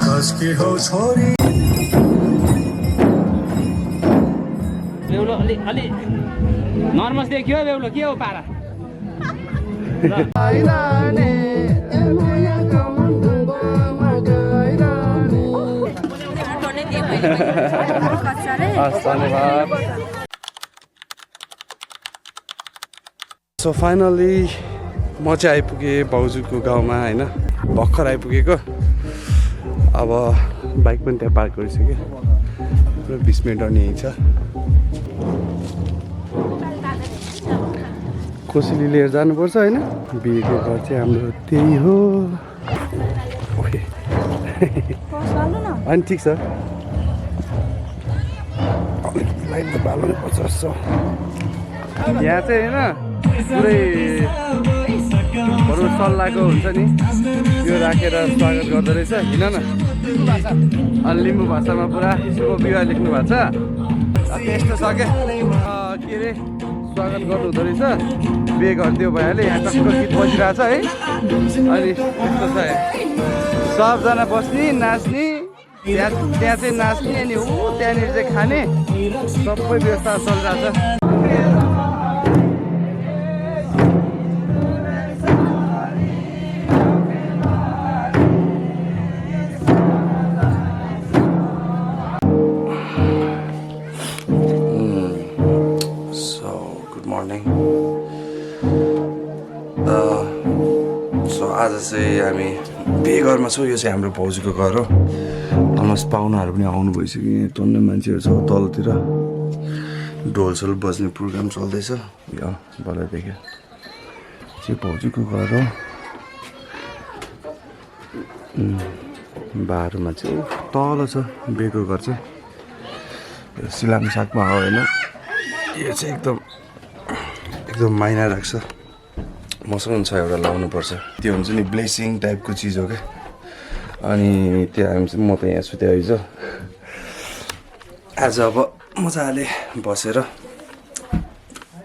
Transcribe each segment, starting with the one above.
कसकी हो छोरी बेहुलो अलि नर्मस देखियो बेहुलो के हो पारा सो फाइनली म चाहिँ आइपुगेँ भाउजूको गाउँमा होइन भर्खर आइपुगेको अब बाइक पनि त्यहाँ पार्क गरिसक्यो पुरा 20 मिनट अनि यहीँ छ कोसेली लिएर जानुपर्छ होइन बिहेको घर चाहिँ हाम्रो त्यही हो अनि ठिक छ लाइट त बाल्नु पर्छ जस्तो यहाँ चाहिँ होइन पुरै बरु सल्लाहको हुन्छ नि त्यो राखेर स्वागत गर्दो रहेछ किन न अनि लिम्बू भाषामा पुरा शुभ विवाह लेख्नु भएको छ त्यस्तो छ क्या के अरे स्वागत गर्नु हुँदो रहेछ बिहे गरिदियो भइहाल्यो यहाँ टक्क गीत बजिरहेछ है अनि त्यस्तो छ सबजना बस्ने नाच्ने त्यहाँ चाहिँ नाच्ने अनि ऊ त्यहाँनिर चाहिँ खाने सबै व्यवस्था चलिरहेछ आज चाहिँ हामी बिहे घरमा छौँ यो चाहिँ हाम्रो भाउजूको घर हो अलमोस्ट पाहुनाहरू पनि आउनु भइसक्यो टन्ने मान्छेहरू छ तलतिर ढोलसोल बज्ने प्रोग्राम चल्दैछ यो बल्ल देख्यो चाहिँ भाउजूको घर हो बाह्रमा चाहिँ तल छ बिहेको घर चाहिँ सिलाम सागमा हो होइन यो चाहिँ एकदम माइना राख्छ मसँग छ एउटा लाउनुपर्छ त्यो हुन्छ नि ब्लेसिङ टाइपको चिज हो क्या अनि त्यो हामी चाहिँ म त यहाँ छु त्यहाँ हिजो आज अब मजाले बसेर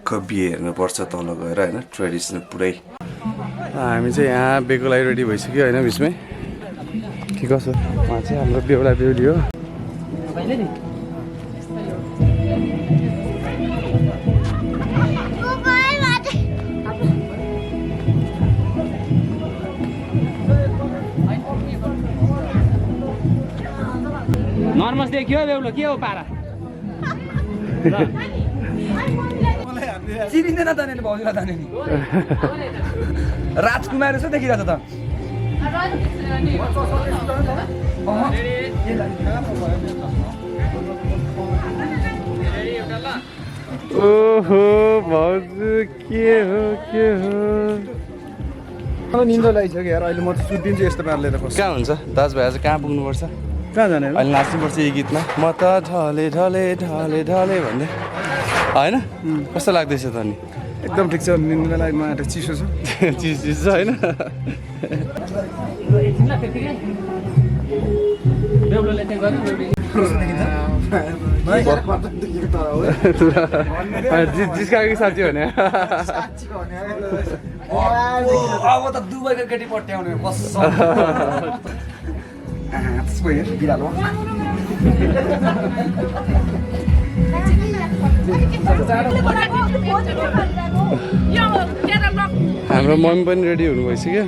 बिहे हेर्नुपर्छ तल गएर होइन ट्रेडिसनल पुरै हामी चाहिँ यहाँ बिहेको लागि रेडी भइसक्यो होइन बिचमै के कसो उहाँ चाहिँ हाम्रो बेहुला बेहुली हो नर्मस देखियो बेहुलो के हो पारा चिनिँदैन त नि भाउजूलाई त नि राजकुमार जस्तो देखिरहेछ त ओहो भाउजू के हो निन्दा लागिसक्यो यार अहिले म त सुत्दिन्छु यस्तो पाराले त कहाँ हुन्छ दाजुभाइ आज कहाँ पुग्नुपर्छ कहाँ जाने अहिले नाच्नुपर्छ यो गीतमा म त ढले ढले ढले ढले भन्दै होइन कस्तो लाग्दैछ त नि एकदम ठिक छ निन्दालाई म चिसो छ चिसो छ होइन जिस्काएको साथी भने अब त दुबईको केटी पट्याउने बिरालो हाम्रो मम्मी पनि रेडी हुनु भइसक्यो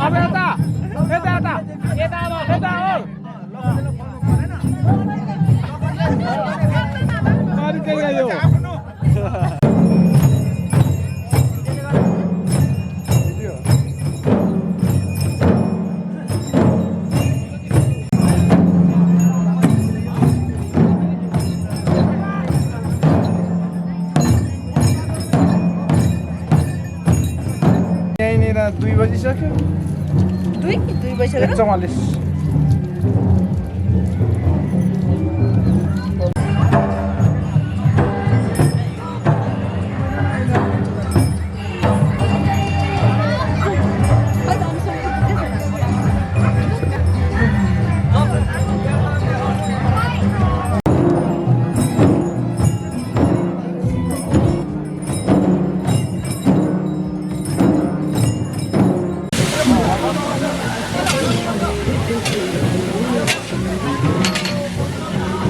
अब यता यता यता यता अब यता हो अरु के गयो यहीँनिर 2 बजिसक्यो 2 बजिसक्यो 1:44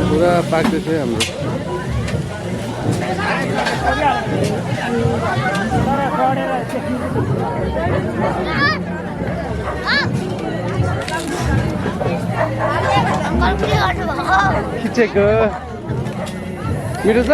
पुरा पाक्दै थियो हाम्रो खिचेको मिठो छ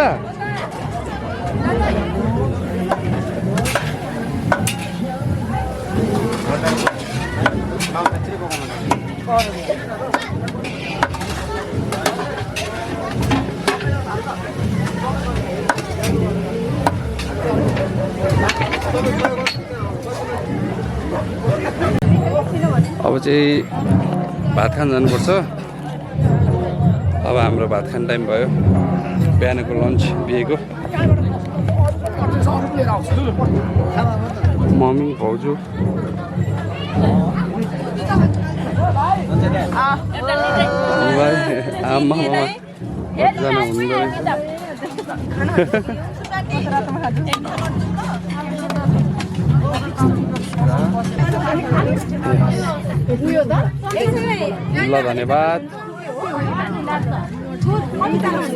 अब चाहिँ भात खान जानुपर्छ अब हाम्रो भात खाने टाइम भयो बिहानको लन्च बिहेको मम्मी भाउजू आमा मामा कतिजना हुनुहुँदो ल धन्यवाद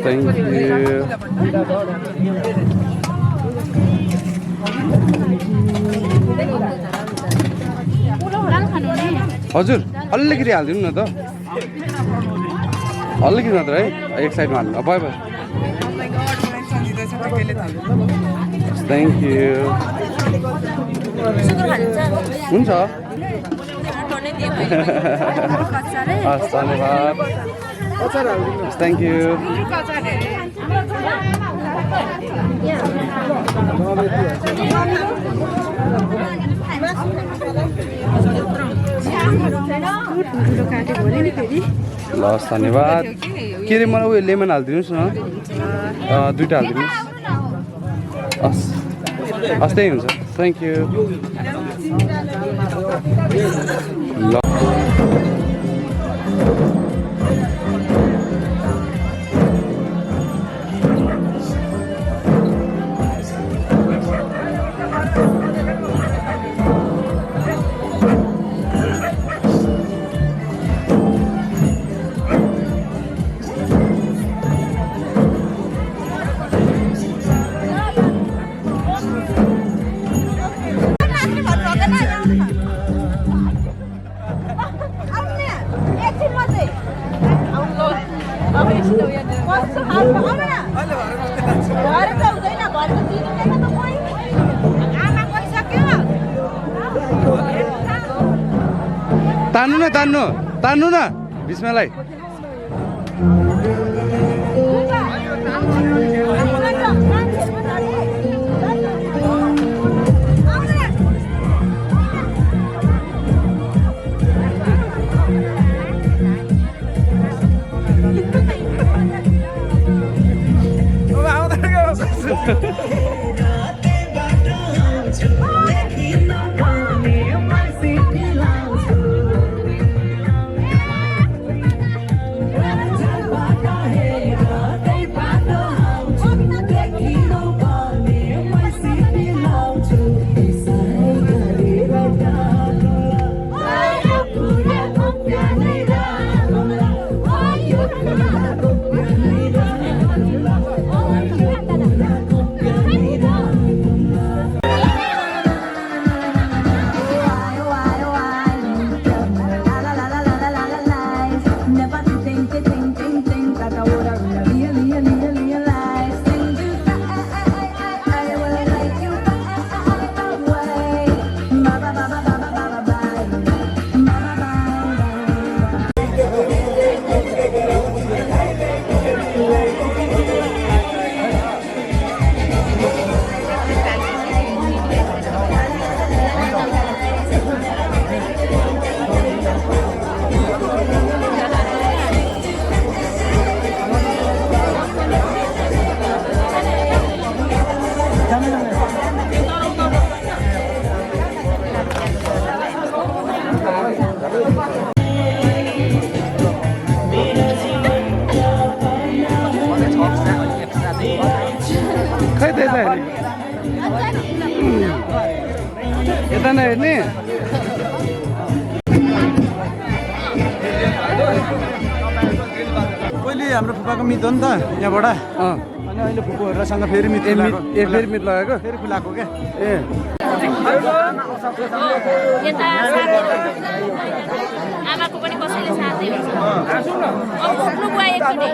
थ्याङ्क यू हजुर अलिकति हालिदिनु न त अलिकति मात्र है एक साइडमा हाल्नु भयो भयो थ्याङ्क यू हुन्छ हस् धन्यवाद थ्याङ्क यू ल हस् धन्यवाद के अरे मलाई उयो लेमन हालिदिनुहोस् न दुईवटा हालिदिनुहोस् हस् हस् त्यही हुन्छ थ्याङ्क यू ल तान्नु न बिस्मालाई खै त्यता हेर्ने यता नहेर्ने पहिले हाम्रो फुपाको मित हो नि त यहाँबाट अनि अहिले फुपूहरूसँग फेरि मित फेरि मित लगाएको फेरि खुलाएको क्या ए आमाको पनि कसैले साथ दिन्छ पुग्नु गयो एकचोटि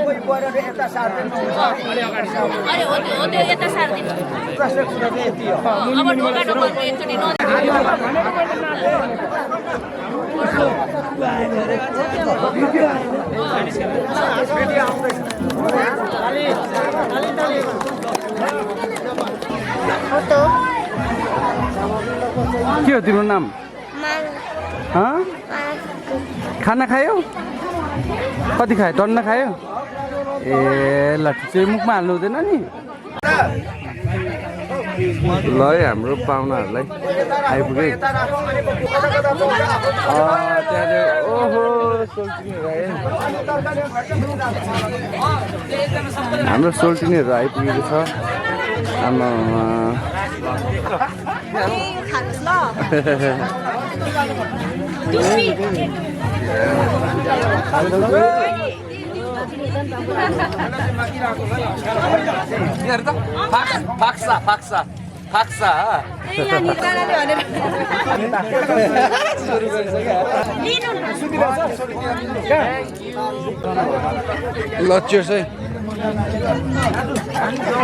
अरे हो त्यो यता सार्दिनु अब ढोका ढोका एकचोटि के हो तिम्रो नाम खाना खायो कति खायो टन्न खायो ए ल ठिक छ मुखमा हाल्नु हुँदैन नि ल है हाम्रो पाहुनाहरूलाई आइपुगे ओहो हाम्रो सोल्टिनीहरू आइपुगेको छ आमा फाक्सा ल चियर्स है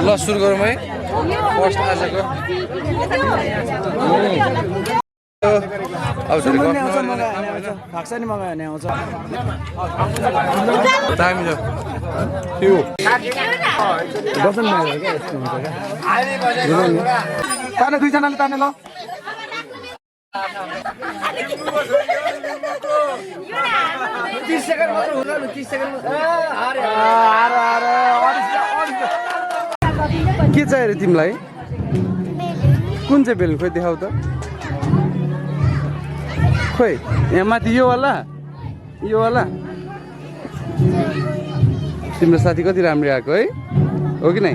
ल सुरु गरौँ है फर्स्ट आजको फाक्सा नि मगायो भने आउँछ दामी छ ताने दुईजनाले ताने ल के चाहियो अरे तिमीलाई कुन चाहिँ बेलुन खोइ देखाउ त खोइ यहाँ माथि यो वाला तिम्रो साथी कति राम्रो आएको है हो कि नै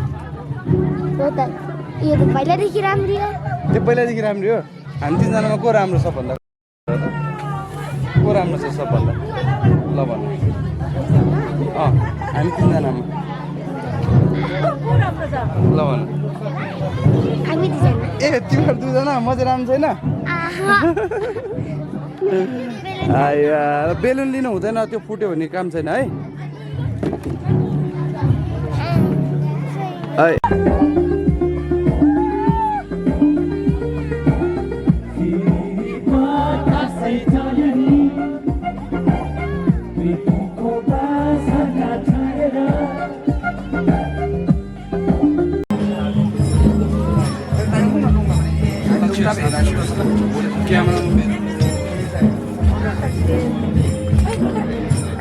यो त पहिलादेखि राम्रो हो त्यो पहिलादेखि राम्रो हो हामी तिनजनामा को राम्रो छ भन्दा को राम्रो छ सबभन्दा ल भन्नु हामी तिनजनामा ल भन्नु हामी दुईजना ए तिमीहरू दुईजना म चाहिँ राम्रो छैन आया बेलुन लिनु हुँदैन त्यो फुट्यो भने काम छैन है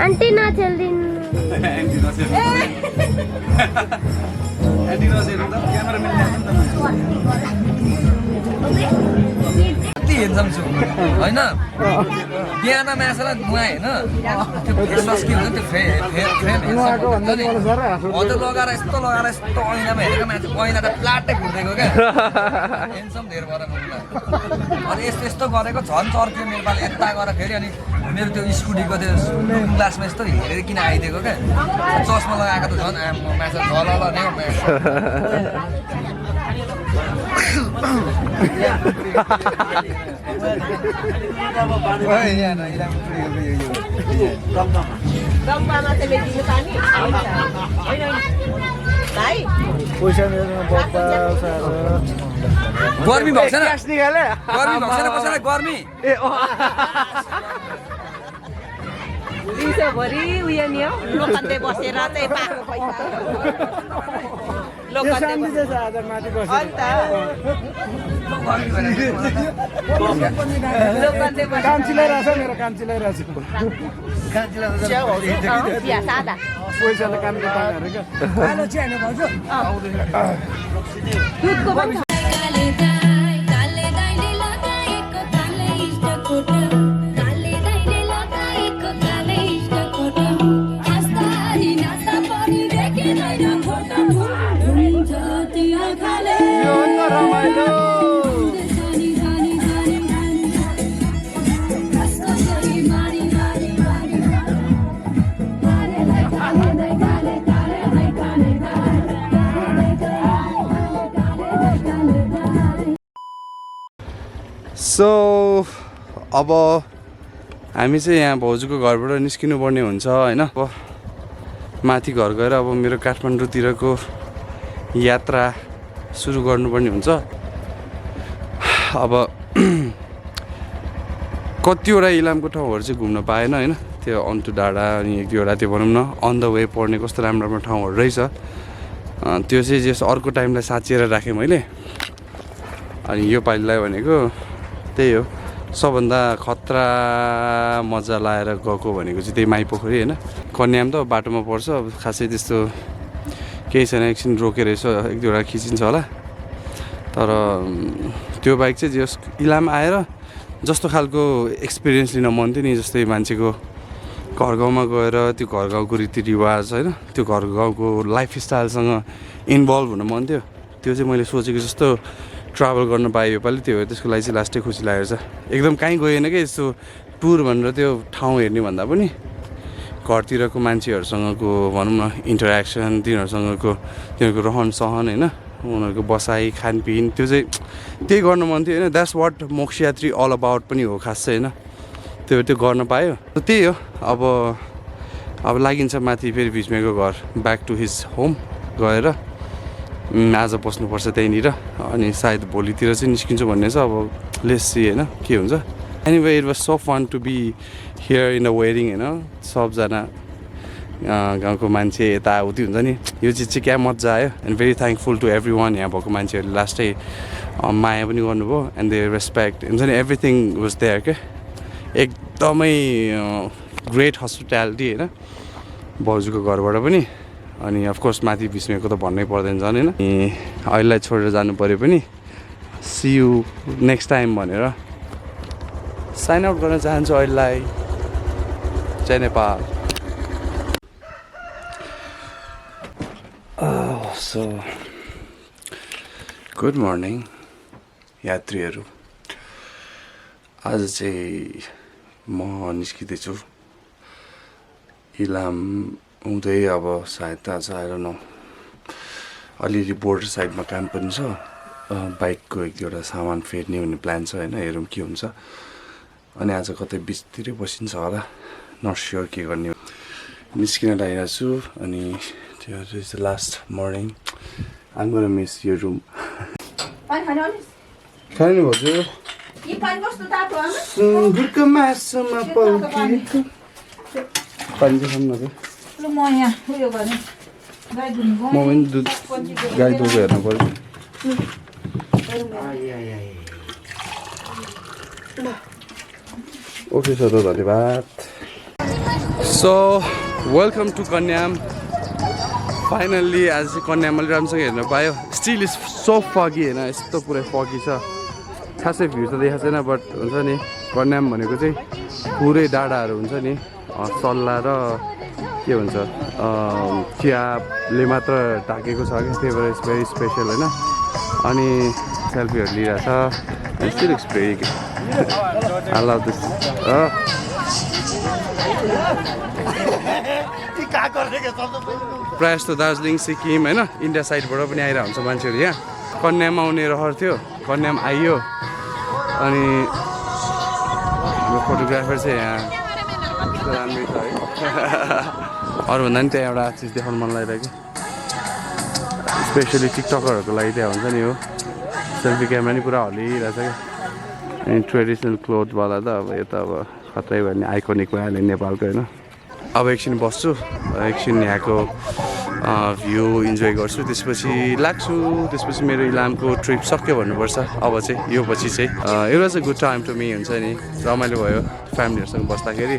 आंटी ना चल दिन हेन्सम छु होइन बिहान मासेर नुहाए होइन त्यो फेसवास के हुन्छ त्यो फ्रेम लगाएर यस्तो ऐनामा हेरेको मान्छे ऐना त प्लाटै फुट्दैको क्या हेन्सम धेर भएर अनि यस्तो गरेको झन् चर्क्यो मेरो पालि यता गएर फेरि अनि मेरो त्यो स्कुटीको त्यो ग्लासमा यस्तो हेरेर किन आइदिएको क्या चस्मा लगाएको त झन् माछा झल नै गर्मी भएको छैन कसैलाई गर्मी दिउँसोभरि उयो नि हौ लोकन्ते बसेर चाहिँ पाएको पैसा काम चिलाइरहेछ मेरो काम चिलाइरहेछ सादा पैसाले काम गर्नु दुधको पनि काले दाइले लगाएको ताले इष्टकोट सो अब हामी चाहिँ यहाँ भाउजूको घरबाट निस्किनु पर्ने हुन्छ होइन। अब माथि घर गएर अब मेरो काठमाडौँतिरको यात्रा सुरु गर्नुपर्ने हुन्छ। अब कतिवटा इलामको ठाउँहरू चाहिँ घुम्न पाएन होइन, त्यो अन्तु डाँडा अनि एक दुईवटा त्यो भनौँ न अन द वे पर्ने कस्तो राम्रो राम्रो ठाउँहरू रहेछ। त्यो चाहिँ जस अर्को टाइमलाई साँचिएर राखेँ मैले। अनि यो पालिलाई भनेको त्यही हो, सबभन्दा खतरा मजा लाएर गएको भनेको चाहिँ त्यही माइपोखरी होइन। कन्याम त बाटोमा पर्छ, अब खासै त्यस्तो केही छैन, एकछिन रोकेर यसो एक दुईवटा खिचिन्छ होला। तर त्यो बाइक चाहिँ जस इलाम आएर जस्तो खालको एक्सपिरियन्स लिन मन थियो नि, जस्तै मान्छेको घर गाउँमा गएर त्यो घर गाउँको रीतिरिवाज होइन, त्यो घर गाउँको लाइफस्टाइलसँग इन्भल्भ हुन मन थियो। त्यो चाहिँ मैले सोचेको जस्तो ट्राभल गर्न पाएँ योपालि, त्यो हो त्यसको लागि चाहिँ लास्टै खुसी लागेको छ। एकदम कहीँ गएन क्या यस्तो टुर भनेर त्यो ठाउँ हेर्ने भन्दा पनि घरतिरको मान्छेहरूसँगको भनौँ न इन्टरेक्सन, तिनीहरूसँगको तिनीहरूको रहन सहन होइन, उनीहरूको बसाइ खानपिन, त्यो चाहिँ त्यही गर्न मन थियो होइन। द्याट्स वाट मोक्ष यात्री अल अबाउट पनि हो खास चाहिँ होइन। त्यो गर्न पायो, त्यही हो। अब लागिन्छ माथि फेरि भिस्मेको घर, ब्याक टु हिज होम गएर आज बस्नुपर्छ त्यहीँनिर। अनि सायद भोलितिर चाहिँ निस्किन्छु भन्ने छ, अब लेट्स सी होइन के हुन्छ। Anyway it was so fun to be here in the wedding होइन। सबजना गाउँको मान्छे यताउति हुन्छ नि, यो चिज चाहिँ क्या मजा आयो। And very thankful to everyone, यहाँ भएको मान्छेहरूले लास्टै माया पनि गर्नुभयो एन्ड दे रेस्पेक्ट हुन्छ नि, एभ्रिथिङ वाज देयर क्या। एकदमै ग्रेट हस्पिटालिटी होइन भाउजूको घरबाट पनि। अनि अफकोर्स माथि भिस्मेको त भन्नै पर्दैन झन् होइन। अहिलेलाई छोडेर जानु पऱ्यो पनि, सी यु नेक्स्ट टाइम भनेर साइन आउट गर्न चाहन्छु अहिलेलाई। जय नेपाल। सो गुड मर्निङ यात्रीहरू। आज चाहिँ म निस्किँदैछु इलाम हुँदै। अब सायद आज आएर न अलिअलि बोर्डर साइडमा काम पनि छ, बाइकको एक दुईवटा सामान फेर्ने हुने प्लान छ होइन, हेरौँ के हुन्छ। अनि आज कतै बिचतिरै बसिन्छ होला, नट स्योर के गर्ने। निस्किन लागिरहेको छु अनि त्यो is the last morning. I'm gonna miss यो रुम। खानु भाउजू सुँगुरको मासुमा पल्की पानी चाहिँ खानु न। म पनि दुध गाई दुध हेर्नु पर्यो। ओके सर, धन्यवाद। So welcome to Kanyam. Finally आज चाहिँ कन्याम अलिक राम्रोसँग हेर्न पायो। स्टिल इज सो फगी होइन, यस्तो पुरै फगी छ, खासै भ्यू त देखाएको छैन। बट हुन्छ नि कन्याम भनेको चाहिँ पुरै डाँडाहरू हुन्छ नि, सल्ला र के भन्छ चियाले मात्र ढाकेको छ क्या, त्यही भएर इट्स भेरी स्पेसल होइन। अनि सेल्फीहरू लिइरहेको छ। Still it's very good. I love this. प्रायः जस्तो दार्जिलिङ सिक्किम होइन इन्डिया साइडबाट पनि आइरहेको हुन्छ मान्छेहरू यहाँ। कन्याम आउने रहर थियो, कन्याम आइयो। अनि हाम्रो फोटोग्राफर चाहिँ यहाँ राम्रै छ है। अरूभन्दा पनि त्यहाँ एउटा चिज देखाउनु मन लागिरहेको, स्पेसली टिकटकरहरूको लागि त्यहाँ हुन्छ नि हो, सेल्फी क्यामेरा नि पुरा हल्लिरहेछ क्या। अनि ट्रेडिसनल क्लोथवाला त अब यता अब खतरै भयो भने आइकोनिक भइहाल्यो नेपालको होइन। अब एकछिन बस्छु, एकछिन यहाँको भ्यू इन्जोय गर्छु, त्यसपछि लाग्छु। त्यसपछि मेरो इलामको ट्रिप सक्यो भन्नुपर्छ अब चाहिँ, यो पछि चाहिँ एउटा चाहिँ गुड टाइम टु मी हुन्छ नि, रमाइलो भयो फ्यामिलीहरूसँग बस्दाखेरि।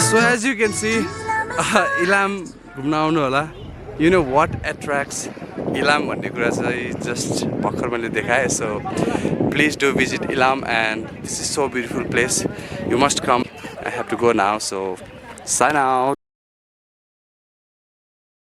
So as you can see, Ilam घुम्न आउनु होला। You know what attracts Ilam भन्ने कुरा चाहिँ जस्ट भर्खर मैले देखाएँ। So please do visit Ilam and this is so beautiful place. You must come. I have to go now, so sign out.